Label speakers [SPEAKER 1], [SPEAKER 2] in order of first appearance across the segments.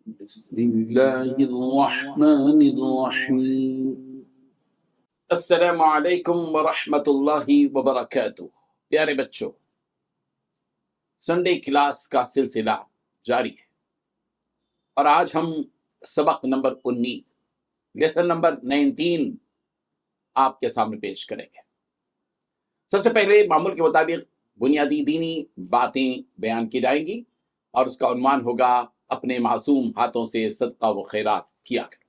[SPEAKER 1] بسم اللہ الرحمن الرحیم۔ السلام علیکم ورحمۃ اللہ وبرکاتہ۔ پیارے بچوں، سنڈے کلاس کا سلسلہ جاری ہے اور آج ہم سبق نمبر 19 لیسن نمبر 19 آپ کے سامنے پیش کریں گے۔ سب سے پہلے معمول کے مطابق بنیادی دینی باتیں بیان کی جائیں گی اور اس کا عنوان ہوگا اپنے معصوم ہاتھوں سے صدقہ و خیرات کیا کرو۔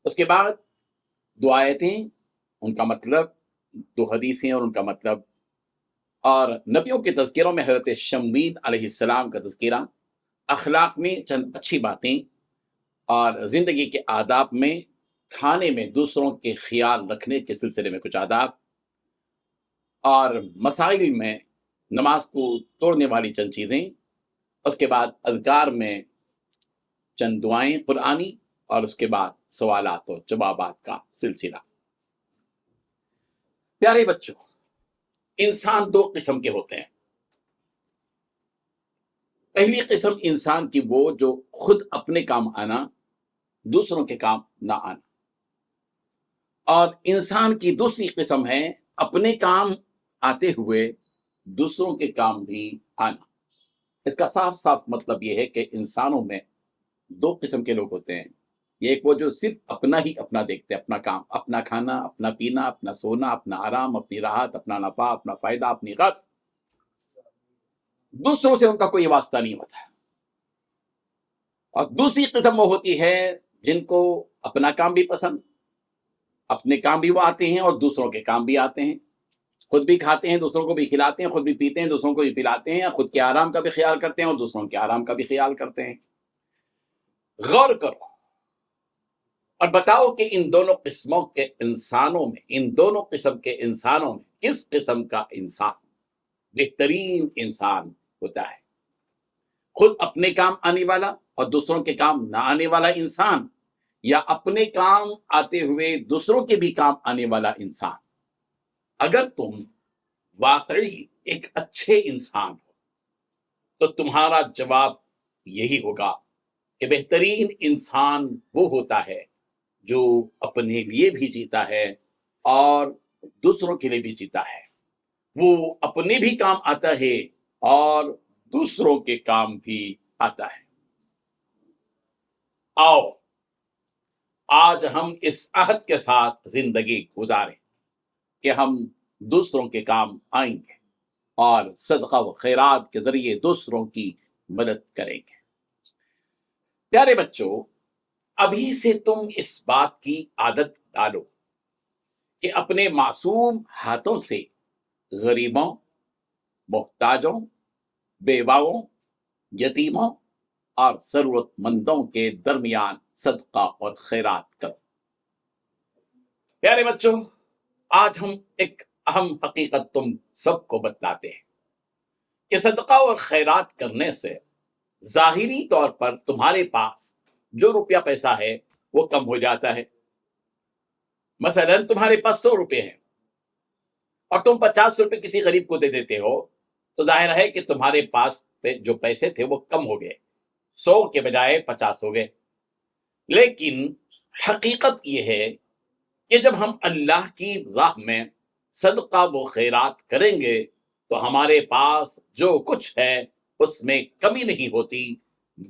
[SPEAKER 1] اس کے بعد دو آیتیں، ان کا مطلب، دو حدیثیں اور ان کا مطلب، اور نبیوں کے تذکروں میں حضرت شموید علیہ السلام کا تذکرہ، اخلاق میں چند اچھی باتیں، اور زندگی کے آداب میں کھانے میں دوسروں کے خیال رکھنے کے سلسلے میں کچھ آداب، اور مسائل میں نماز کو توڑنے والی چند چیزیں، اس کے بعد اذکار میں چند دعائیں قرآنی، اور اس کے بعد سوالات و جوابات کا سلسلہ۔ پیارے بچوں، انسان دو قسم کے ہوتے ہیں۔ پہلی قسم انسان کی وہ جو خود اپنے کام آنا، دوسروں کے کام نہ آنا، اور انسان کی دوسری قسم ہے اپنے کام آتے ہوئے دوسروں کے کام بھی آنا۔ اس کا صاف صاف مطلب یہ ہے کہ انسانوں میں دو قسم کے لوگ ہوتے ہیں۔ یہ ایک وہ جو صرف اپنا ہی اپنا دیکھتے ہیں، اپنا کام، اپنا کھانا، اپنا پینا، اپنا سونا، اپنا آرام، اپنی راحت، اپنا نفع، اپنا فائدہ، اپنی غرض، دوسروں سے ان کا کوئی واسطہ نہیں ہوتا۔ اور دوسری قسم وہ ہوتی ہے جن کو اپنا کام بھی پسند، اپنے کام بھی وہ آتے ہیں اور دوسروں کے کام بھی آتے ہیں، خود بھی کھاتے ہیں، دوسروں کو بھی کھلاتے ہیں، خود بھی پیتے ہیں، دوسروں کو بھی پلاتے ہیں، خود کے آرام کا بھی خیال کرتے ہیں اور دوسروں کے آرام کا بھی خیال کرتے ہیں۔ غور کرو اور بتاؤ کہ ان دونوں قسموں کے انسانوں میں، ان دونوں قسم کے انسانوں میں کس قسم کا انسان بہترین انسان ہوتا ہے؟ خود اپنے کام آنے والا اور دوسروں کے کام نہ آنے والا انسان، یا اپنے کام آتے ہوئے دوسروں کے بھی کام آنے والا انسان؟ اگر تم واقعی ایک اچھے انسان ہو تو تمہارا جواب یہی ہوگا کہ بہترین انسان وہ ہوتا ہے جو اپنے لیے بھی جیتا ہے اور دوسروں کے لیے بھی جیتا ہے، وہ اپنے بھی کام آتا ہے اور دوسروں کے کام بھی آتا ہے۔ آؤ آج ہم اس عہد کے ساتھ زندگی گزاریں کہ ہم دوسروں کے کام آئیں گے اور صدقہ و خیرات کے ذریعے دوسروں کی مدد کریں گے۔ پیارے بچوں، ابھی سے تم اس بات کی عادت ڈالو کہ اپنے معصوم ہاتھوں سے غریبوں، محتاجوں، بیواؤں، یتیموں اور ضرورت مندوں کے درمیان صدقہ اور خیرات کرو۔ پیارے بچوں، آج ہم ایک اہم حقیقت تم سب کو بتلاتے ہیں کہ صدقہ اور خیرات کرنے سے ظاہری طور پر تمہارے پاس جو روپیہ پیسہ ہے وہ کم ہو جاتا ہے۔ مثلا تمہارے پاس 100 روپے ہیں اور تم 50 روپے کسی غریب کو دے دیتے ہو، تو ظاہر ہے کہ تمہارے پاس جو پیسے تھے وہ کم ہو گئے، 100 کے بجائے 50 ہو گئے۔ لیکن حقیقت یہ ہے کہ جب ہم اللہ کی راہ میں صدقہ و خیرات کریں گے تو ہمارے پاس جو کچھ ہے اس میں کمی نہیں ہوتی،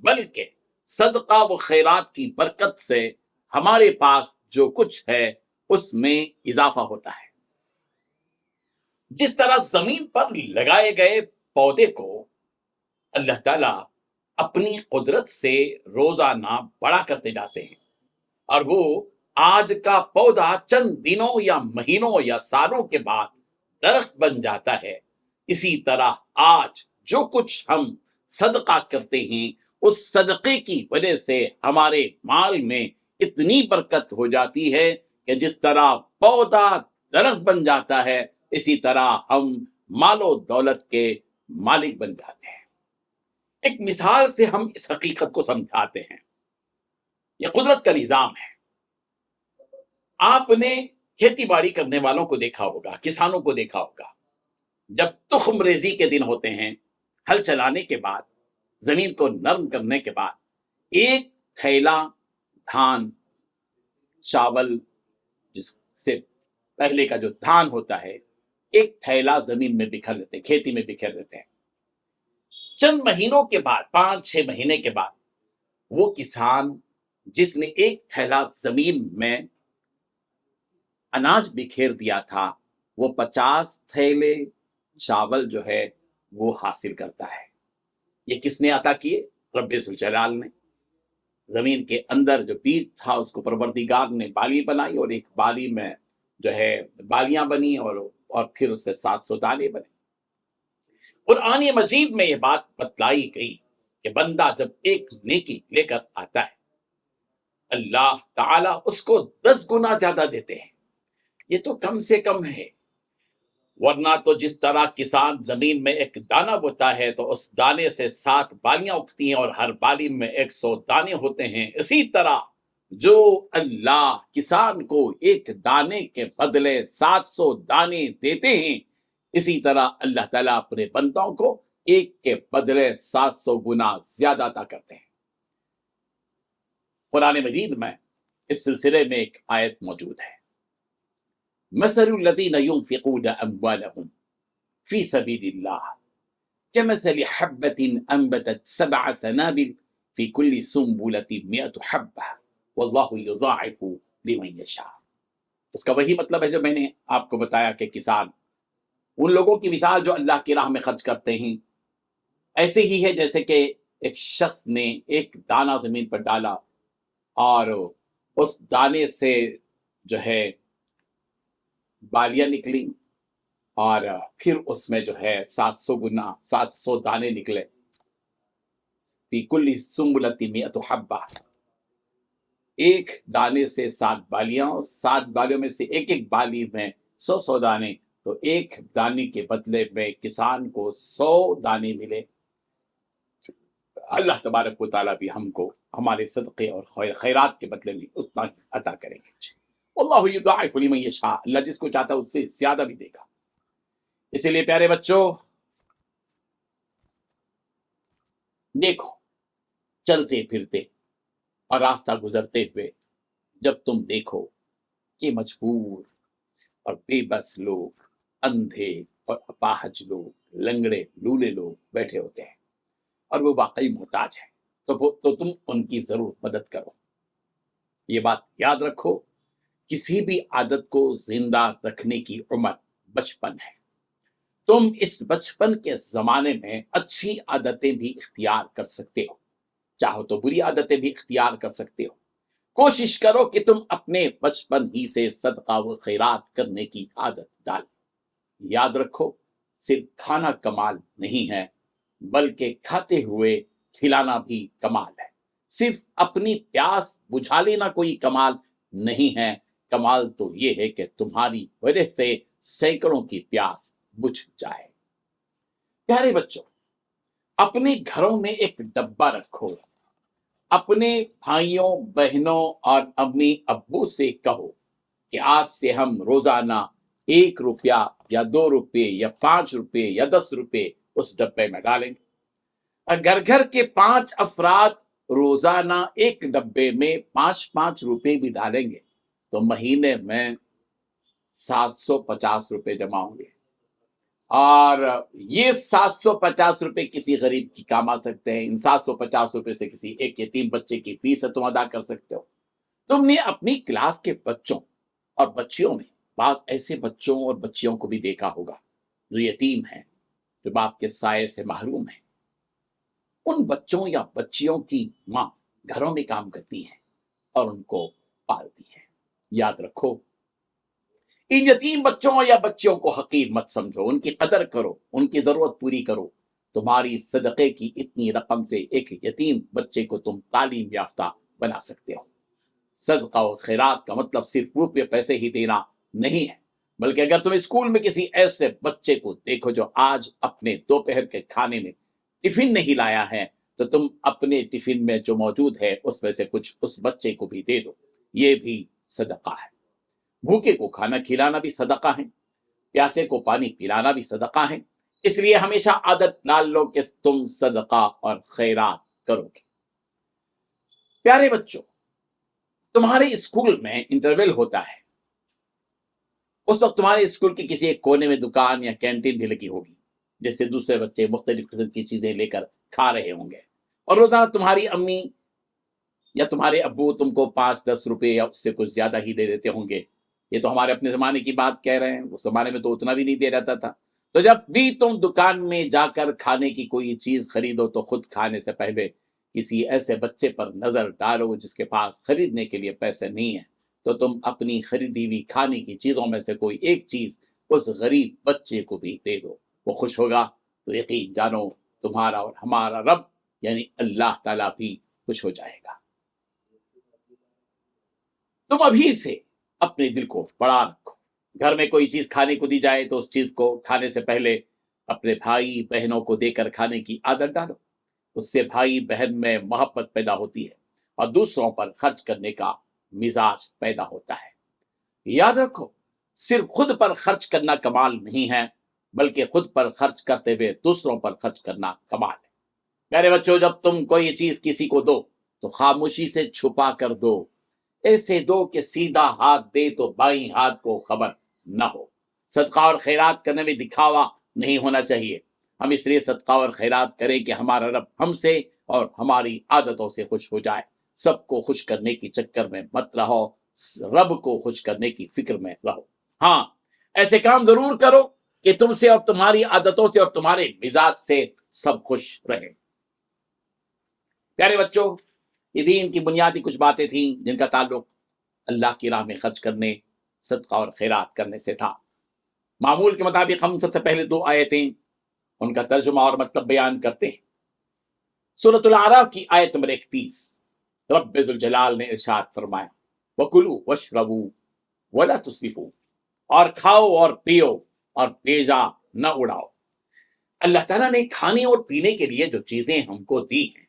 [SPEAKER 1] بلکہ صدقہ و خیرات کی برکت سے ہمارے پاس جو کچھ ہے اس میں اضافہ ہوتا ہے۔ جس طرح زمین پر لگائے گئے پودے کو اللہ تعالیٰ اپنی قدرت سے روزانہ بڑا کرتے جاتے ہیں اور وہ آج کا پودا چند دنوں یا مہینوں یا سالوں کے بعد درخت بن جاتا ہے، اسی طرح آج جو کچھ ہم صدقہ کرتے ہیں اس صدقے کی وجہ سے ہمارے مال میں اتنی برکت ہو جاتی ہے کہ جس طرح پودا درخت بن جاتا ہے اسی طرح ہم مال و دولت کے مالک بن جاتے ہیں۔ ایک مثال سے ہم اس حقیقت کو سمجھاتے ہیں۔ یہ قدرت کا نظام ہے۔ آپ نے کھیتی باڑی کرنے والوں کو دیکھا ہوگا، کسانوں کو دیکھا ہوگا، جب تخم ریزی کے دن ہوتے ہیں، ہل چلانے کے بعد، زمین کو نرم کرنے کے بعد، ایک تھیلا دھان چاول، جس سے پہلے کا جو دھان ہوتا ہے، ایک تھیلا زمین میں بکھر دیتے ہیں، کھیتی میں بکھر دیتے ہیں۔ چند مہینوں کے بعد، 5-6 مہینے کے بعد، وہ کسان جس نے ایک تھیلا زمین میں اناج بکھیر دیا تھا، وہ 50 تھیلے چاول جو ہے وہ حاصل کرتا ہے۔ یہ کس نے عطا کیے؟ رب ذوالجلال نے۔ زمین کے اندر جو بیج تھا اس کو پروردگار نے بالی بنائی، اور ایک بالی میں جو ہے بالیاں بنی، اور پھر اس سے 700 دانے بنے۔ قرآن مجید میں یہ بات بتلائی گئی کہ بندہ جب ایک نیکی لے کر آتا ہے، اللہ تعالیٰ اس کو 10 گنا زیادہ دیتے ہیں۔ یہ تو کم سے کم ہے، ورنہ تو جس طرح کسان زمین میں ایک دانہ بوتا ہے تو اس دانے سے 7 بالیاں اگتی ہیں، اور ہر بالی میں 100 دانے ہوتے ہیں، اسی طرح جو اللہ کسان کو ایک دانے کے بدلے 700 دانے دیتے ہیں، اسی طرح اللہ تعالیٰ اپنے بندوں کو ایک کے بدلے 700 گنا زیادہ عطا کرتے ہیں۔ قرآن مجید میں اس سلسلے میں ایک آیت موجود ہے، مثل الذین ينفقون اموالهم فی سبیل اللہ كمثل حبة انبتت 7 سنابل فی کل سنبلة 100 حبة واللہ یضاعف لمن یشاء۔ اس کا وہی مطلب ہے جو میں نے آپ کو بتایا کہ کسان ان لوگوں کی مثال جو اللہ کی راہ میں خرچ کرتے ہیں ایسے ہی ہے جیسے کہ ایک شخص نے ایک دانہ زمین پر ڈالا، اور اس دانے سے جو ہے بالیاں نکلی، اور پھر اس میں جو ہے 700 دانے نکلے، فی کل سنبلۃ 100 حبہ، ایک دانے سے 7 بالیاں، 7 بالیوں میں سے ایک ایک بالی میں 100 دانے، تو ایک دانے کے بدلے میں کسان کو 100 دانے ملے۔ اللہ تبارک و تعالیٰ بھی ہم کو ہمارے صدقے اور خیرات کے بدلے میں اتنا ہی عطا کریں گے۔ اللہ یضاعف لمن یشاء، اللہ جس کو چاہتا ہے اس سے زیادہ بھی دے گا۔ اسی لیے پیارے بچوں، دیکھو، چلتے پھرتے اور راستہ گزرتے ہوئے جب تم دیکھو کہ مجبور اور بے بس لوگ، اندھے اور اپاہج لوگ، لنگڑے لولے لوگ بیٹھے ہوتے ہیں اور وہ واقعی محتاج ہیں، تو تم ان کی ضرور مدد کرو۔ یہ بات یاد رکھو، کسی بھی عادت کو زندہ رکھنے کی عمر بچپن ہے۔ تم اس بچپن کے زمانے میں اچھی عادتیں بھی اختیار کر سکتے ہو، چاہو تو بری عادتیں بھی اختیار کر سکتے ہو۔ کوشش کرو کہ تم اپنے بچپن ہی سے صدقہ و خیرات کرنے کی عادت ڈالو۔ یاد رکھو، صرف کھانا کمال نہیں ہے، بلکہ کھاتے ہوئے کھلانا بھی کمال ہے۔ صرف اپنی پیاس بجھا لینا کوئی کمال نہیں ہے، کمال تو یہ ہے کہ تمہاری وجہ سے سینکڑوں کی پیاس بجھ جائے۔ پیارے بچوں، اپنے گھروں میں ایک ڈبہ رکھو، اپنے بھائیوں بہنوں اور امی ابو سے کہو کہ آج سے ہم روزانہ 1 روپیہ یا 2 روپے یا 5 روپے یا 10 روپے اس ڈبے میں ڈالیں گے۔ اگر گھر کے 5 افراد روزانہ ایک ڈبے میں 5 روپے بھی ڈالیں گے تو مہینے میں 750 روپے جمع ہوں گے، اور یہ 750 روپے کسی غریب کی کام آ سکتے ہیں۔ ان 750 روپے سے کسی ایک یتیم بچے کی فیس تم ادا کر سکتے ہو۔ تم نے اپنی کلاس کے بچوں اور بچیوں میں بعض ایسے بچوں اور بچیوں کو بھی دیکھا ہوگا جو یتیم ہیں، جو باپ کے سائے سے محروم ہیں۔ ان بچوں یا بچیوں کی ماں گھروں میں کام کرتی ہیں اور ان کو پالتی ہے۔ یاد رکھو، ان یتیم بچوں یا بچیوں کو حقیر مت سمجھو، ان کی قدر کرو، ان کی ضرورت پوری کرو۔ تمہاری صدقے کی اتنی رقم سے ایک یتیم بچے کو تم تعلیم یافتہ بنا سکتے ہو۔ صدقہ و خیرات کا مطلب صرف روپے پیسے ہی دینا نہیں ہے، بلکہ اگر تم اسکول میں کسی ایسے بچے کو دیکھو جو آج اپنے دوپہر کے کھانے میں ٹفن نہیں لایا ہے، تو تم اپنے ٹفن میں جو موجود ہے اس میں سے کچھ اس بچے کو بھی دے دو۔ یہ بھی صدقہ ہے۔ بھوکے کو کھانا کھلانا بھی صدقہ ہے، پیاسے کو پانی پلانا بھی صدقہ ہے۔ اس لیے ہمیشہ عادت ڈال لو کہ تم صدقہ اور خیرات کرو گے۔ پیارے بچوں، تمہارے اسکول میں انٹرول ہوتا ہے، اس وقت تمہارے اسکول کے کسی ایک کونے میں دکان یا کینٹین بھی لگی ہوگی، جس سے دوسرے بچے مختلف قسم کی چیزیں لے کر کھا رہے ہوں گے، اور روزانہ تمہاری امی یا تمہارے ابو تم کو 5-10 روپے یا اس سے کچھ زیادہ ہی دے دیتے ہوں گے۔ یہ تو ہمارے اپنے زمانے کی بات کہہ رہے ہیں، اس زمانے میں تو اتنا بھی نہیں دیا جاتا تھا۔ تو جب بھی تم دکان میں جا کر کھانے کی کوئی چیز خریدو تو خود کھانے سے پہلے کسی ایسے بچے پر نظر ڈالو جس کے پاس خریدنے کے لیے پیسے نہیں ہیں، تو تم اپنی خریدی ہوئی کھانے کی چیزوں میں سے کوئی ایک چیز اس غریب بچے کو بھی دے دو، وہ خوش ہوگا تو یقین جانو تمہارا اور ہمارا رب یعنی اللہ تعالیٰ بھی خوش ہو جائے گا۔ تم ابھی سے اپنے دل کو بڑا رکھو، گھر میں کوئی چیز کھانے کو دی جائے تو اس چیز کو کھانے سے پہلے اپنے بھائی بہنوں کو دے کر کھانے کی عادت ڈالو، اس سے بھائی بہن میں محبت پیدا ہوتی ہے اور دوسروں پر خرچ کرنے کا مزاج پیدا ہوتا ہے۔ یاد رکھو، صرف خود پر خرچ کرنا کمال نہیں ہے، بلکہ خود پر خرچ کرتے ہوئے دوسروں پر خرچ کرنا کمال ہے۔ پیارے بچوں، جب تم کوئی چیز کسی کو دو تو خاموشی سے چھپا کر دو، ایسے دو کہ سیدھا ہاتھ دے تو بائیں ہاتھ کو خبر نہ ہو۔ صدقہ اور خیرات کرنے میں دکھاوا نہیں ہونا چاہیے، ہم اس لیے صدقہ اور خیرات کریں کہ ہمارا رب ہم سے اور ہماری عادتوں سے خوش ہو جائے۔ سب کو خوش کرنے کی چکر میں مت رہو، رب کو خوش کرنے کی فکر میں رہو۔ ہاں، ایسے کام ضرور کرو کہ تم سے اور تمہاری عادتوں سے اور تمہارے مزاج سے سب خوش رہیں۔ پیارے بچوں، یہ دین کی بنیادی کچھ باتیں تھیں جن کا تعلق اللہ کی راہ میں خرچ کرنے، صدقہ اور خیرات کرنے سے تھا۔ معمول کے مطابق ہم سب سے پہلے 2 آیتیں ان کا ترجمہ اور مطلب بیان کرتے ہیں۔ سورۃ الاعراف کی آیت نمبر 31، رب ذوالجلال نے ارشاد فرمایا، وَكُلُوا وَاشْرَبُوا وَلَا تُسْرِفُوا، اور کھاؤ اور پیو اور بیجا نہ اڑاؤ۔ اللہ تعالیٰ نے کھانے اور پینے کے لیے جو چیزیں ہم کو دی ہیں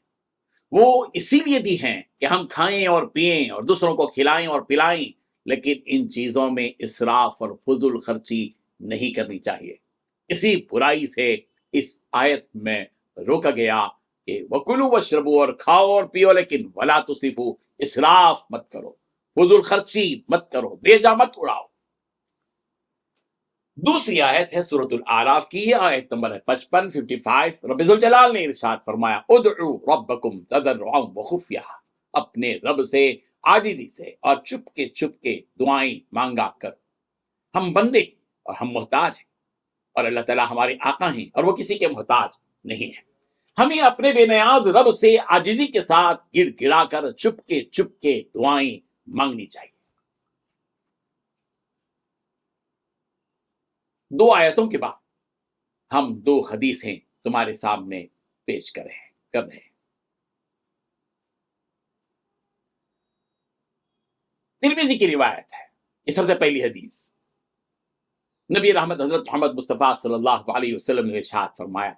[SPEAKER 1] وہ اسی لیے دی ہیں کہ ہم کھائیں اور پئیں اور دوسروں کو کھلائیں اور پلائیں، لیکن ان چیزوں میں اسراف اور فضول خرچی نہیں کرنی چاہیے۔ اسی برائی سے اس آیت میں روکا گیا کہ وَكُلُوا وَاشْرَبُوا، اور کھاؤ اور پیو، لیکن وَلَا تُسْرِفُوا، اسراف مت کرو، فضول خرچی مت کرو، بیجا مت اڑاؤ۔ دوسری آیت ہے سورۃ الاعراف کی، آیت نمبر 55 رب ذوالجلال نے ارشاد فرمایا، ادعوا ربکم تضرعا وخفیہ، اپنے رب سے عاجزی سے اور چپ کے دعائیں مانگا کر۔ ہم بندے اور ہم محتاج ہیں، اور اللہ تعالیٰ ہمارے آقا ہیں اور وہ کسی کے محتاج نہیں ہیں۔ ہمیں اپنے بے نیاز رب سے عاجزی کے ساتھ گڑ گڑا کر چپ کے دعائیں مانگنی چاہیے۔ 2 آیتوں کے بعد ہم 2 حدیثیں تمہارے سامنے پیش کر رہے ہیں۔ ترمذی کی روایت ہے، یہ سب سے پہلی حدیث، نبی رحمت حضرت محمد مصطفیٰ صلی اللہ علیہ وسلم نے ارشاد فرمایا،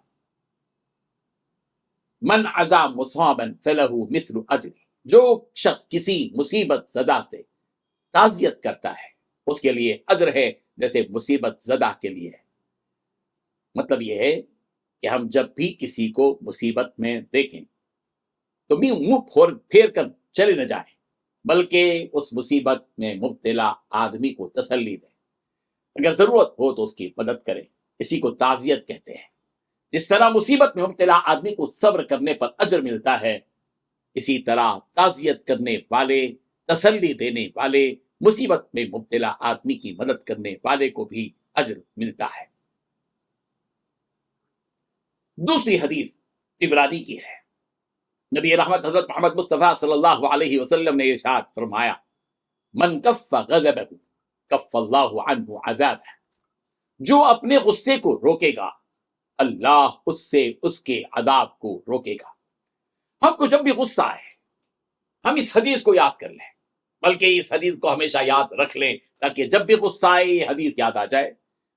[SPEAKER 1] من عزا مصابا فلہ مثل اجر، جو شخص کسی مصیبت زدہ سے تعزیت کرتا ہے اس کے لیے اجر ہے جیسے مصیبت زدہ کے لیے۔ مطلب یہ ہے کہ ہم جب بھی کسی کو مصیبت میں دیکھیں تو منہ پھیر کر چلے نہ جائیں، بلکہ اس مصیبت میں مبتلا آدمی کو تسلی دیں، اگر ضرورت ہو تو اس کی مدد کریں، اسی کو تعزیت کہتے ہیں۔ جس طرح مصیبت میں مبتلا آدمی کو صبر کرنے پر اجر ملتا ہے، اسی طرح تعزیت کرنے والے، تسلی دینے والے، مصیبت میں مبتلا آدمی کی مدد کرنے والے کو بھی اجر ملتا ہے۔ دوسری حدیث طبرانی کی ہے، نبی رحمت حضرت محمد مصطفیٰ صلی اللہ علیہ وسلم نے ارشاد فرمایا، من کف غضبہ کف اللہ عنہ عذابہ، جو اپنے غصے کو روکے گا اللہ اس سے اس کے عذاب کو روکے گا۔ ہم کو جب بھی غصہ آئے ہم اس حدیث کو یاد کر لیں، بلکہ اس حدیث کو ہمیشہ یاد رکھ لیں تاکہ جب بھی غصہ آئے یہ حدیث یاد آ جائے۔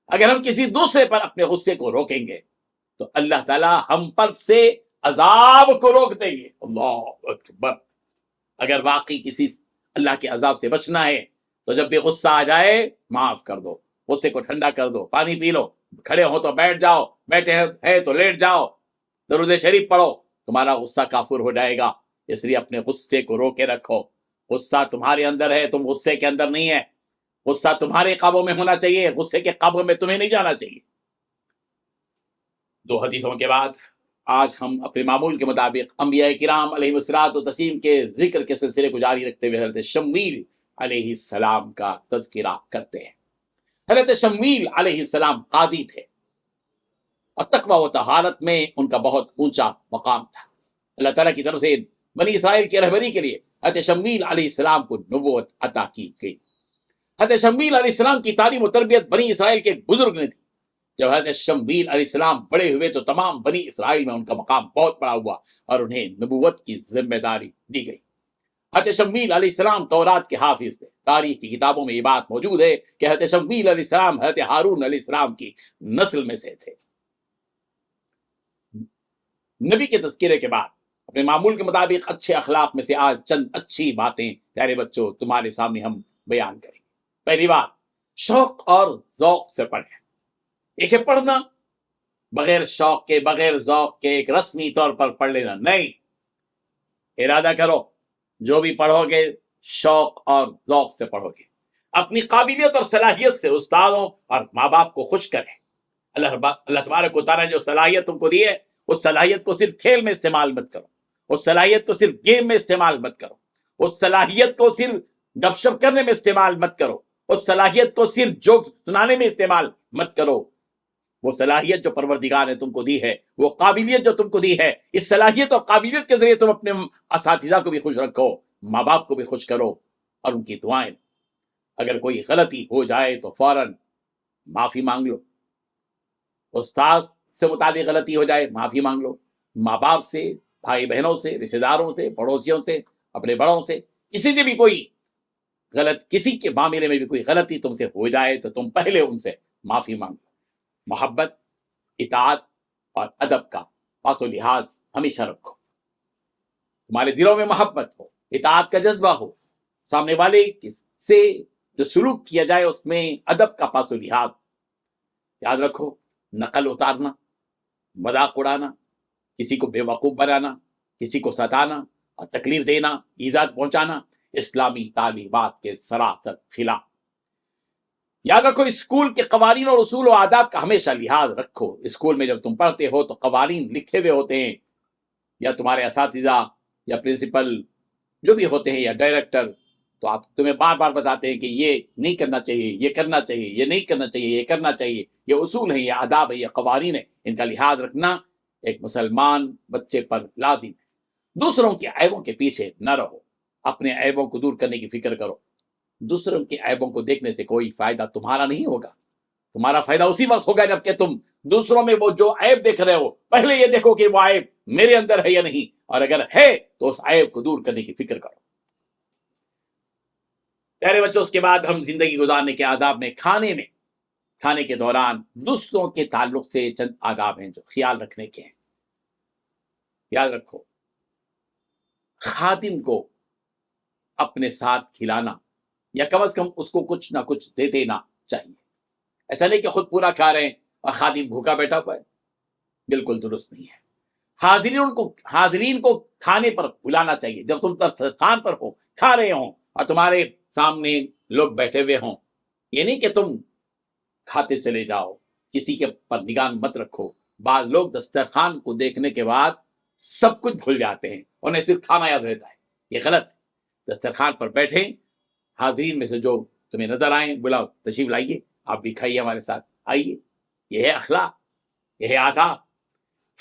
[SPEAKER 1] اگر ہم کسی دوسرے پر اپنے غصے کو روکیں گے تو اللہ تعالیٰ ہم پر سے عذاب کو روک دیں گے۔ اللہ اکبر! اگر واقعی کسی اللہ کے عذاب سے بچنا ہے تو جب بھی غصہ آ جائے معاف کر دو، غصے کو ٹھنڈا کر دو، پانی پی لو، کھڑے ہو تو بیٹھ جاؤ، بیٹھے ہیں تو لیٹ جاؤ، درود شریف پڑھو، تمہارا غصہ کافر ہو جائے گا۔ اس لیے اپنے غصے کو روکے رکھو. غصہ تمہارے اندر ہے، تم غصے کے اندر نہیں ہے. غصہ تمہارے قابو میں ہونا چاہیے، غصے کے قابو میں تمہیں نہیں جانا چاہیے. 2 حدیثوں کے بعد آج ہم اپنے معمول کے مطابق انبیاء کرام علیہ الصلوۃ والتسلیم کے ذکر کے سلسلے کو جاری رکھتے ہوئے حضرت شمویل علیہ السلام کا تذکرہ کرتے ہیں. حضرت شمویل علیہ السلام قاضی تھے اور تقوی و طہارت میں ان کا بہت اونچا مقام تھا. اللہ تعالیٰ کی طرف سے بنی اسرائیل کی رہبری کے لیے حضرت شمویل علیہ السلام کو نبوت عطا کی گئی. حضرت شمویل علیہ السلام کی تعلیم و تربیت بنی اسرائیل کے ایک بزرگ نے دی. جب حضرت شمویل علیہ السلام بڑے ہوئے تو تمام بنی اسرائیل میں ان کا مقام بہت بڑا ہوا اور انہیں نبوت کی ذمہ داری دی گئی. حضرت شمویل علیہ السلام تورات کے حافظ تھے. تاریخ کی کتابوں میں یہ بات موجود ہے کہ حضرت شمویل علیہ السلام حضرت ہارون علیہ السلام کی نسل میں سے تھے. نبی کے تذکرے کے بعد اپنے معمول کے مطابق اچھے اخلاق میں سے آج چند اچھی باتیں پیارے بچوں تمہارے سامنے ہم بیان کریں گے. پہلی بات، شوق اور ذوق سے پڑھیں. ایک ہے پڑھنا بغیر شوق کے، بغیر ذوق کے، ایک رسمی طور پر پڑھ لینا نہیں. ارادہ کرو جو بھی پڑھو گے شوق اور ذوق سے پڑھو گے. اپنی قابلیت اور صلاحیت سے استادوں اور ماں باپ کو خوش کریں. اللہ تبارک و تعالیٰ نے جو صلاحیت تم کو دی ہے اس صلاحیت کو صرف کھیل میں استعمال مت کرو، اس صلاحیت کو صرف گیم میں استعمال مت کرو، اس صلاحیت کو صرف گپ شپ کرنے میں استعمال مت کرو، اس صلاحیت کو صرف جوک سنانے میں استعمال مت کرو. وہ صلاحیت جو پروردگار نے تم کو دی ہے، وہ قابلیت جو تم کو دی ہے، اس صلاحیت اور قابلیت کے ذریعے تم اپنے اساتذہ کو بھی خوش رکھو، ماں باپ کو بھی خوش کرو اور ان کی دعائیں. اگر کوئی غلطی ہو جائے تو فوراً معافی مانگ لو. استاد سے متعلق غلطی ہو جائے معافی مانگ لو. ماں باپ سے، بھائی بہنوں سے، رشتے داروں سے، پڑوسیوں سے، اپنے بڑوں سے، کسی سے بھی کوئی کسی کے معاملے میں بھی کوئی غلطی تم سے ہو جائے تو تم پہلے ان سے معافی مانگ لو. محبت، اطاعت اور ادب کا پاس و لحاظ ہمیشہ رکھو. تمہارے دلوں میں محبت ہو، اطاعت کا جذبہ ہو، سامنے والے سے جو سلوک کیا جائے اس میں ادب کا پاس و لحاظ. یاد رکھو، نقل اتارنا، مذاق اڑانا، کسی کو بے وقوف بنانا، کسی کو ستانا اور تکلیف دینا، ایذا پہنچانا اسلامی تعلیمات کے سراسر خلاف. یاد رکھو، اسکول کے قوانین اور اصول و آداب کا ہمیشہ لحاظ رکھو. اسکول میں جب تم پڑھتے ہو تو قوانین لکھے ہوئے ہوتے ہیں، یا تمہارے اساتذہ یا پرنسپل جو بھی ہوتے ہیں یا ڈائریکٹر، تو آپ تمہیں بار بار بتاتے ہیں کہ یہ نہیں کرنا چاہیے، یہ کرنا چاہیے، یہ نہیں کرنا چاہیے، یہ کرنا چاہیے. یہ اصول ہیں، یہ آداب ہے، یہ قوانین ہیں. ان کا لحاظ رکھنا ایک مسلمان بچے پر لازم ہے. دوسروں کے عیبوں کے پیچھے نہ رہو، اپنے عیبوں کو دور کرنے کی فکر کرو. دوسروں کے عیبوں کو دیکھنے سے کوئی فائدہ تمہارا نہیں ہوگا. تمہارا فائدہ اسی وقت ہوگا جب کہ تم دوسروں میں وہ جو عیب دیکھ رہے ہو پہلے یہ دیکھو کہ وہ عیب میرے اندر ہے یا نہیں، اور اگر ہے تو اس عیب کو دور کرنے کی فکر کرو. پیارے بچوں، اس کے بعد ہم زندگی گزارنے کے آداب میں کھانے کے دوران دوسروں کے تعلق سے چند آداب ہیں جو خیال رکھنے کے ہیں. یاد رکھو، خادم کو اپنے ساتھ کھلانا یا کم از کم اس کو کچھ نہ کچھ دے دینا چاہیے. ایسا نہیں کہ خود پورا کھا رہے ہیں اور خادم بھوکا بیٹھا ہوا ہے، بالکل درست نہیں ہے. حاضرین کو کھانے پر بلانا چاہیے. جب تم دسترخوان پر ہو، کھا رہے ہوں اور تمہارے سامنے لوگ بیٹھے ہوئے ہوں، یہ نہیں کہ تم کھاتے چلے جاؤ، کسی کے پر نگاہ مت رکھو. بعض لوگ دسترخوان کو دیکھنے کے بعد سب کچھ بھول جاتے ہیں، انہیں صرف کھانا یاد رہتا ہے. یہ غلط ہے. دسترخوان پر بیٹھیں، حاضرین میں سے جو تمہیں نظر آئیں بلاؤ، تشریف لائیے، آپ بھی کھائیے ہمارے ساتھ، آئیے. یہ ہے اخلاق، یہ ہے آداب.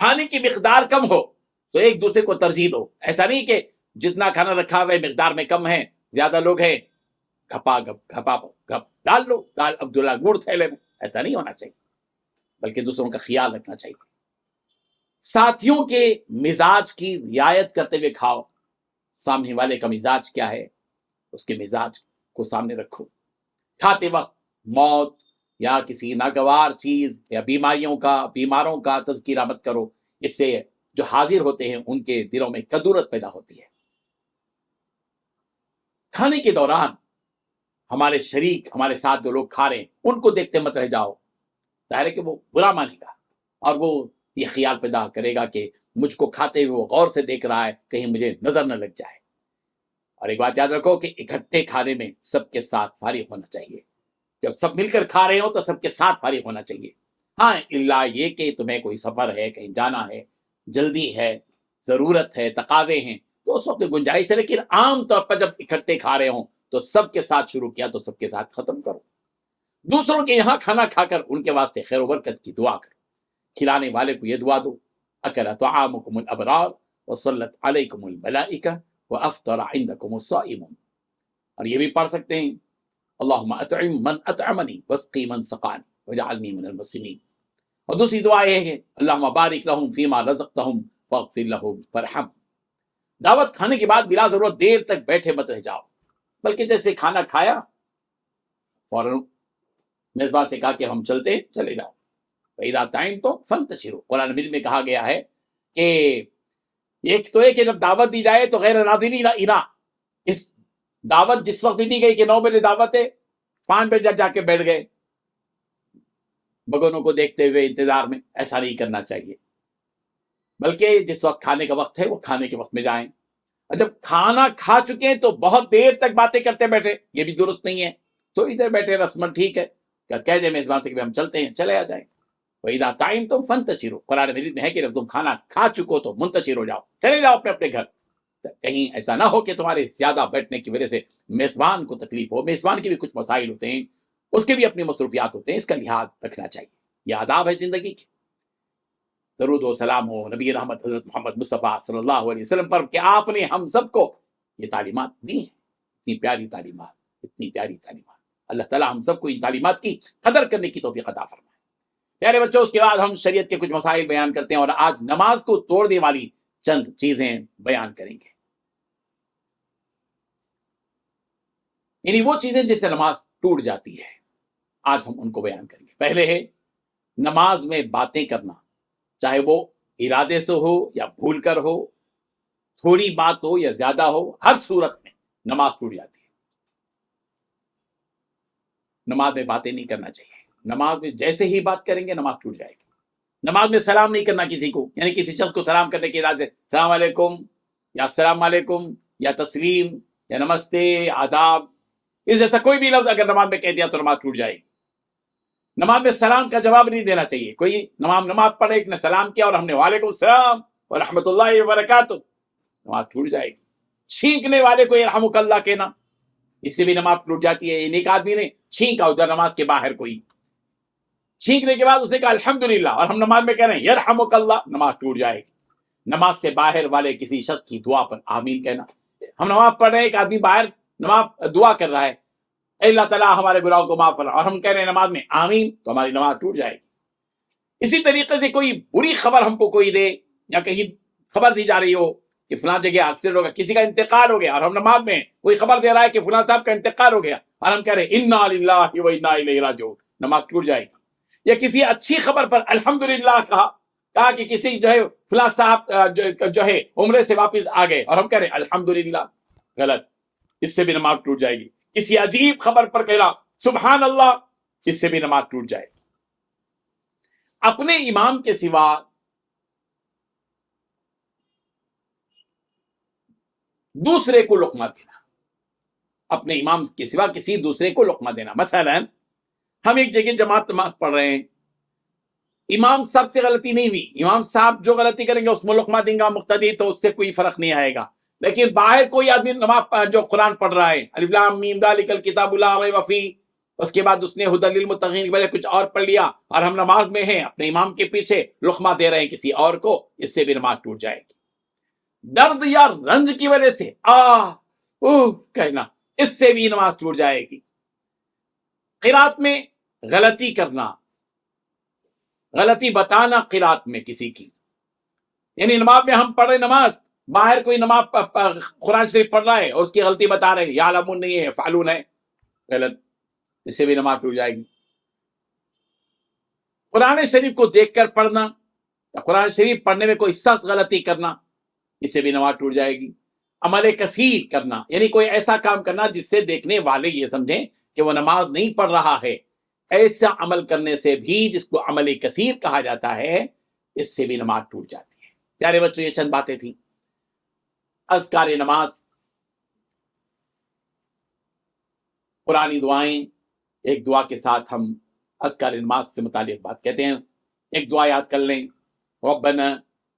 [SPEAKER 1] کھانے کی مقدار کم ہو تو ایک دوسرے کو ترجیح دو. ایسا نہیں کہ جتنا کھانا رکھا ہوا ہے مقدار میں کم ہے، زیادہ لوگ ہیں، گھپ ڈال لو دال عبداللہ گڑ تھیلے میں. ایسا نہیں ہونا چاہیے، بلکہ دوسروں کا خیال رکھنا چاہیے. ساتھیوں کے مزاج کی رعایت کرتے ہوئے کھاؤ. سامنے والے کا مزاج کیا ہے اس کے مزاج کو سامنے رکھو. کھاتے وقت موت یا کسی ناگوار چیز یا بیماروں کا تذکرہ مت کرو. اس سے جو حاضر ہوتے ہیں ان کے دلوں میں کدورت پیدا ہوتی ہے. کھانے کے دوران ہمارے شریک، ہمارے ساتھ جو لوگ کھا رہے ہیں ان کو دیکھتے مت رہ جاؤ. ظاہر ہے کہ وہ برا مانے گا اور وہ یہ خیال پیدا کرے گا کہ مجھ کو کھاتے ہوئے وہ غور سے دیکھ رہا ہے، کہیں مجھے نظر نہ لگ جائے۔ اور ایک بات یاد رکھو کہ اکٹھے کھانے میں سب کے ساتھ فارغ ہونا چاہیے، جب سب مل کر کھا رہے ہو تو سب کے ساتھ فارغ ہونا چاہیے۔ ہاں الا یہ کہ تمہیں کوئی سفر ہے، کہیں جانا ہے، جلدی ہے، ضرورت ہے، تقاضے ہیں، تو اس وقت گنجائش ہے، لیکن عام طور پر جب اکٹھے کھا رہے ہوں تو سب کے ساتھ شروع کیا تو سب کے ساتھ ختم کرو۔ دوسروں کے یہاں کھانا کھا کر ان کے واسطے خیر و برکت کی دعا کرو، کھلانے والے کو یہ دعا دو، اکل طعامکم الابرار وصلت علیکم الملائکہ وافطر عندکم الصائمون۔ اور یہ بھی پڑھ سکتے ہیں اللہم اطعم من اطعمنی واسقی من سقانی وجعلنی من المسلمین۔ اور دوسری دعا یہ ہے اللہم بارک لہم فیما رزقتہم واغفر لہم وارحم۔ دعوت کھانے کے بعد بلا ضرورت دیر تک بیٹھے مت رہ جاؤ، بلکہ جیسے کھانا کھایا فوراً میزبان سے کہا کہ ہم چلتے ہیں، چلے جاؤ۔ وَإِذَا طَعِمْتُمْ فَانْتَشِرُوا، قرآن مجید میں کہا گیا ہے کہ ایک تو ہے کہ جب دعوت دی جائے تو غیر ناظرین انا، اس دعوت جس وقت بھی دی گئی کہ 9 بجے دعوت ہے، 5 بجے جا کے بیٹھ گئے بگونوں کو دیکھتے ہوئے انتظار میں، ایسا نہیں کرنا چاہیے، بلکہ جس وقت کھانے کا وقت ہے وہ کھانے کے وقت میں جائیں۔ اور جب کھانا کھا چکے ہیں تو بہت دیر تک باتیں کرتے بیٹھے، یہ بھی درست نہیں ہے، تو ادھر بیٹھے رسمن ٹھیک ہے، کہہ دیں میزبان سے کہ ہم چلتے ہیں، چلے آ جائیں۔ وَإِذَا طَعِمْتُمْ فَانْتَشِرُوا، قرآن مجید میں ہے کہ جب تم کھانا کھا چکو تو منتشر ہو جاؤ، چلے جاؤ اپنے اپنے گھر۔ کہیں ایسا نہ ہو کہ تمہارے زیادہ بیٹھنے کی وجہ سے میزبان کو تکلیف ہو، میزبان کے بھی کچھ مسائل ہوتے ہیں، اس کے بھی اپنی مصروفیات ہوتے ہیں، اس کا لحاظ رکھنا چاہیے، یہ آداب ہے زندگی کے۔ درود و سلام ہو نبی رحمت حضرت محمد مصطفیٰ صلی اللہ علیہ وسلم پر کہ آپ نے ہم سب کو یہ تعلیمات دی ہیں، اتنی پیاری تعلیمات، اتنی پیاری تعلیمات۔ اللہ تعالیٰ ہم سب کو ان تعلیمات کی قدر کرنے کی توفیق عطا فرمائے۔ پیارے بچوں، اس کے بعد ہم شریعت کے کچھ مسائل بیان کرتے ہیں، اور آج نماز کو توڑنے والی چند چیزیں بیان کریں گے، یعنی وہ چیزیں جس سے نماز ٹوٹ جاتی ہے، آج ہم ان کو بیان کریں گے۔ پہلے ہے نماز میں باتیں کرنا، چاہے وہ ارادے سے ہو یا بھول کر ہو، تھوڑی بات ہو یا زیادہ ہو، ہر صورت میں نماز ٹوٹ جاتی ہے۔ نماز میں باتیں نہیں کرنا چاہیے، نماز میں جیسے ہی بات کریں گے نماز ٹوٹ جائے گی۔ نماز میں سلام نہیں کرنا کسی کو، یعنی کسی شخص کو سلام کرنے کے ارادے سے السلام علیکم یا السلام علیکم یا تسلیم یا نمستے، آداب، اس جیسا کوئی بھی لفظ اگر نماز میں کہہ دیا تو نماز ٹوٹ جائے گی۔ نماز میں سلام کا جواب نہیں دینا چاہیے، کوئی نماز پڑھے، ایک نے سلام کیا اور ہم نے وعلیکم السلام ورحمۃ اللہ وبرکاتہ، نماز ٹوٹ جائے گی۔ چھینکنے والے کو یرحمک اللہ کہنا، اس سے بھی نماز ٹوٹ جاتی ہے۔ ایک آدمی نے چھینکا ادھر نماز کے باہر، کوئی چھینکنے کے بعد اس نے کہا الحمدللہ، اور ہم نماز میں کہہ رہے ہیں یرحمک اللہ، نماز ٹوٹ جائے گی۔ نماز سے باہر والے کسی شخص کی دعا پر آمین کہنا، ہم نماز پڑھ رہے ہیں، ایک آدمی باہر نماز دعا کر رہا ہے اے اللہ تعالیٰ ہمارے گناہوں کو معاف فرما، اور ہم کہہ رہے ہیں نماز میں آمین، تو ہماری نماز ٹوٹ جائے گی۔ اسی طریقے سے کوئی بری خبر ہم کو کوئی دے، یا کہیں خبر دی جا رہی ہو کہ فلاں جگہ ایکسیڈنٹ ہوگا، کسی کا انتقال ہو گیا، اور ہم نماز میں کوئی خبر دے رہا ہے کہ فلاں صاحب کا انتقال ہو گیا، اور ہم کہہ رہے ہیں انا للہ و انا الیہ راجعون، نماز ٹوٹ جائے گی۔ یا کسی اچھی خبر پر الحمدللہ کہا کہ کسی جو ہے فلاں صاحب جو ہے عمرے سے واپس آ گئے، اور ہم کہہ رہے ہیں الحمدللہ، غلط، اس سے بھی نماز ٹوٹ جائے گی۔ کسی عجیب خبر پر کہنا سبحان اللہ، اس سے بھی نماز ٹوٹ جائے گی۔ اپنے امام کے سوا دوسرے کو لقمہ دینا، اپنے امام کے سوا کسی دوسرے کو لقمہ دینا۔ مثلا ہم ایک جگہ جماعت نماز پڑھ رہے ہیں، امام صاحب سے غلطی نہیں ہوئی، امام صاحب جو غلطی کریں گے اس میں لقمہ دیں گا مقتدی، تو اس سے کوئی فرق نہیں آئے گا۔ لیکن باہر کوئی آدمی نماز جو قرآن پڑھ رہا ہے الف لام میم ذالک الکتاب لا ریب فیہ، اس کے بعد اس نے ہدی للمتقین کے بجائے کچھ اور پڑھ لیا، اور ہم نماز میں ہیں اپنے امام کے پیچھے لقمہ دے رہے ہیں کسی اور کو، اس سے بھی نماز ٹوٹ جائے گی۔ درد یا رنج کی وجہ سے کہنا، اس سے بھی نماز ٹوٹ جائے گی۔ قرات میں غلطی کرنا، غلطی بتانا قرات میں کسی کی، یعنی نماز میں ہم پڑھ رہے نماز، باہر کوئی نماز قرآن شریف پڑھ رہا ہے اور اس کی غلطی بتا رہے ہیں، یعلمون نہیں ہے، فعلون ہے، غلط، اس سے بھی نماز ٹوٹ جائے گی۔ قرآن شریف کو دیکھ کر پڑھنا، قرآن شریف پڑھنے میں کوئی سخت غلطی کرنا، اس سے بھی نماز ٹوٹ جائے گی۔ عمل کثیر کرنا، یعنی کوئی ایسا کام کرنا جس سے دیکھنے والے یہ سمجھیں کہ وہ نماز نہیں پڑھ رہا ہے، ایسا عمل کرنے سے بھی، جس کو عمل کثیر کہا جاتا ہے، اس سے بھی نماز ٹوٹ جاتی ہے۔ پیارے بچوں، یہ چند باتیں تھیں اذکار نماز، پرانی دعائیں۔ ایک دعا کے ساتھ ہم اذکار نماز سے متعلق بات کہتے ہیں۔ ایک دعا یاد کر لیں، ربنا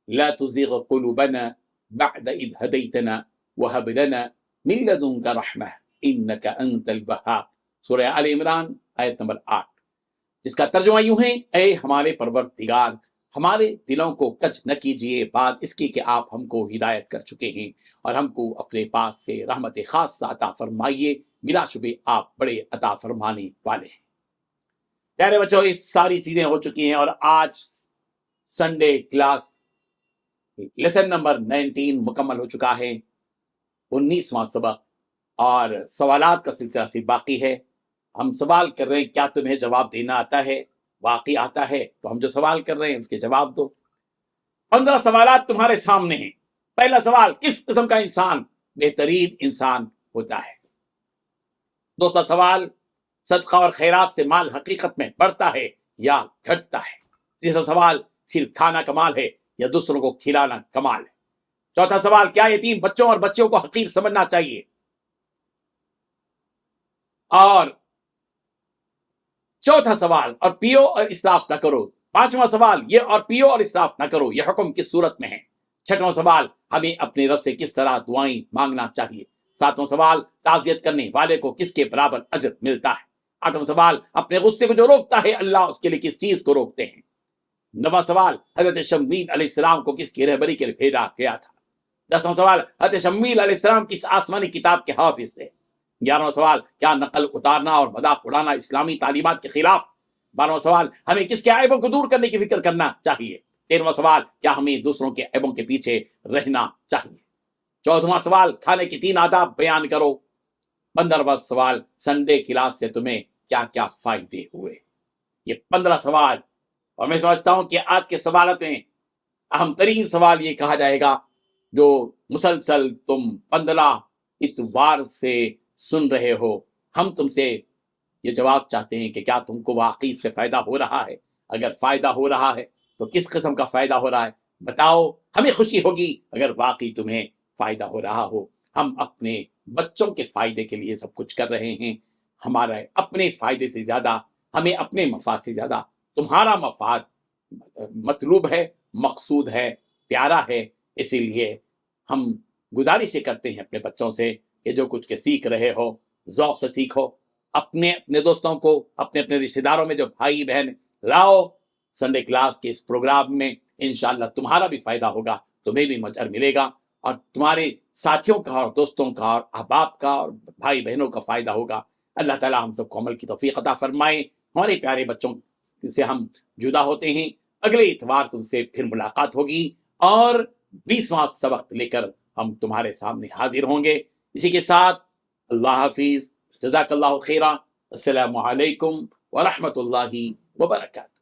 [SPEAKER 1] لا تزغ قلوبنا بعد اذ هديتنا وهب لنا من لدنك رحمة انك انت الوهاب، سورہ آل عمران آیت نمبر 8، جس کا ترجمہ یوں ہے، اے ہمارے پروردگار، ہمارے دلوں کو کچ نہ کیجیے بعد اس کی کہ آپ ہم کو ہدایت کر چکے ہیں، اور ہم کو اپنے پاس سے رحمت خاص عطا فرمائیے، بلا شبہ آپ بڑے عطا فرمانے والے ہیں۔ پیارے بچوں، یہ ساری چیزیں ہو چکی ہیں، اور آج سنڈے کلاس لیسن نمبر 19 مکمل ہو چکا ہے، 19واں سبق، اور سوالات کا سلسلہ سے باقی ہے۔ ہم سوال کر رہے ہیں، کیا تمہیں جواب دینا آتا ہے؟ واقعی آتا ہے تو ہم جو سوال کر رہے ہیں اس کے جواب دو۔ 15 سوالات تمہارے سامنے ہیں۔ پہلا سوال، کس قسم کا انسان بہترین انسان ہوتا ہے؟ دوسرا سوال، صدقہ اور خیرات سے مال حقیقت میں بڑھتا ہے یا گھٹتا ہے؟ تیسرا سوال، صرف کھانا کمال ہے یا دوسروں کو کھلانا کمال ہے؟ چوتھا سوال، کیا یتیم بچوں اور بچیوں کو حقیر سمجھنا چاہیے؟ اور چوتھا سوال، اور پیو اور اسراف نہ کرو۔ پانچواں سوال، یہ اور پیو اور اسراف نہ کرو، یہ حکم کس صورت میں ہے؟ چھٹواں سوال، ہمیں اپنے رب سے کس طرح دعائیں مانگنا چاہیے؟ ساتواں سوال، تعزیت کرنے والے کو کس کے برابر اجر ملتا ہے؟ آٹھواں سوال، اپنے غصے کو جو روکتا ہے اللہ اس کے لیے کس چیز کو روکتے ہیں؟ نواں سوال، حضرت شمویل علیہ السلام کو کس کی رہبری کے لیے بھیجا گیا تھا؟ دسواں سوال، حضرت شمویل علیہ السلام کس آسمانی کتاب کے حافظ تھے؟ 11واں سوال، کیا نقل اتارنا اور مذاق اڑانا اسلامی تعلیمات کے خلاف؟ 12واں سوال، ہمیں کس کے عیبوں کو دور کرنے کی فکر کرنا چاہیے؟ 13واں سوال، کیا ہمیں دوسروں کے عیبوں کے پیچھے رہنا چاہیے؟ 14واں سوال، کھانے کی 3 آداب بیان کرو۔ 15واں سوال، سنڈے کلاس سے تمہیں کیا کیا فائدے ہوئے؟ یہ 15 سوال، اور میں سمجھتا ہوں کہ آج کے سوالات میں اہم ترین سوال یہ کہا جائے گا جو مسلسل تم 15 اتوار سے سن رہے ہو۔ ہم تم سے یہ جواب چاہتے ہیں کہ کیا تم کو واقعی سے فائدہ ہو رہا ہے؟ اگر فائدہ ہو رہا ہے تو کس قسم کا فائدہ ہو رہا ہے بتاؤ، ہمیں خوشی ہوگی اگر واقعی تمہیں فائدہ ہو رہا ہو۔ ہم اپنے بچوں کے فائدے کے لیے سب کچھ کر رہے ہیں، ہمارے اپنے فائدے سے زیادہ، ہمیں اپنے مفاد سے زیادہ تمہارا مفاد مطلوب ہے، مقصود ہے، پیارا ہے۔ اسی لیے ہم گزارش یہ کرتے ہیں اپنے بچوں سے کہ جو کچھ کے سیکھ رہے ہو ذوق سے سیکھو، اپنے دوستوں کو، اپنے رشتہ داروں میں جو بھائی بہن لاؤ سنڈے کلاس کے اس پروگرام میں، انشاءاللہ تمہارا بھی فائدہ ہوگا، تمہیں بھی اجر ملے گا، اور تمہارے ساتھیوں کا اور دوستوں کا اور احباب کا اور بھائی بہنوں کا فائدہ ہوگا۔ اللہ تعالیٰ ہم سب کو عمل کی توفیق عطا فرمائے۔ ہمارے پیارے بچوں سے ہم جدا ہوتے ہیں، اگلے اتوار تم سے پھر ملاقات ہوگی، اور 20واں سبق لے کر ہم تمہارے سامنے حاضر ہوں گے۔ اسی کے ساتھ اللہ حافظ، جزاک اللہ خیرہ، السلام علیکم ورحمۃ اللہ وبرکاتہ۔